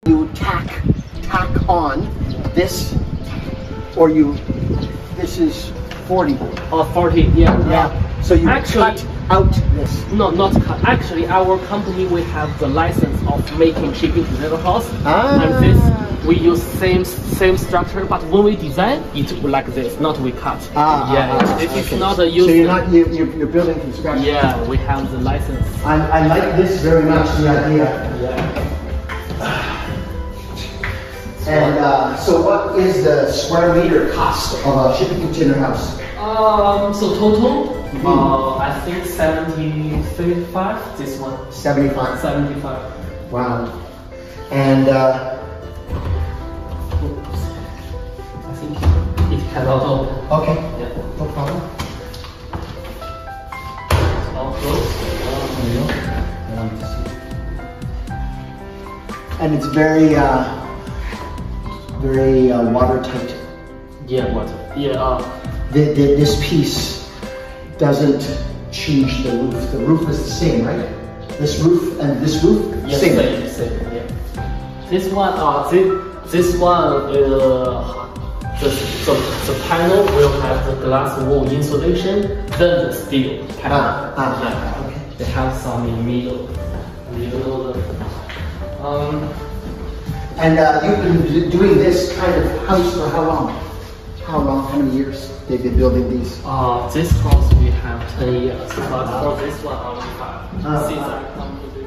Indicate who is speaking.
Speaker 1: you tack on this, or this is 40.
Speaker 2: 40, yeah.
Speaker 1: So you
Speaker 2: actually,
Speaker 1: cut out this.
Speaker 2: No, not cut. Actually, our company, we have the license of making shipping container house. And this, we use same structure, but when we design it like this, not we cut. It's not a use.
Speaker 1: So you're building from scratch.
Speaker 2: Yeah, we have the license.
Speaker 1: I like this very much, the idea.
Speaker 2: Yeah.
Speaker 1: And so what is the square meter cost of a shipping container house?
Speaker 2: So total, I think 75, this one.
Speaker 1: 75?
Speaker 2: 75.
Speaker 1: Wow. And
Speaker 2: I think it cannot open.
Speaker 1: Okay,
Speaker 2: Yeah.
Speaker 1: no problem.
Speaker 2: It's all closed.
Speaker 1: And it's very watertight.
Speaker 2: Yeah, water. Yeah.
Speaker 1: This piece doesn't change the roof. The roof is the same, right? This roof and this roof,
Speaker 2: yes,
Speaker 1: same.
Speaker 2: Same. Yeah. This one, this one, the panel will have the glass wall insulation, then the steel panel.
Speaker 1: Okay.
Speaker 2: They have some in middle.
Speaker 1: And you've been doing this kind of house for how long? How many years they've been building these?
Speaker 2: This house we have 10 years, but for this one only 5. Since I come to this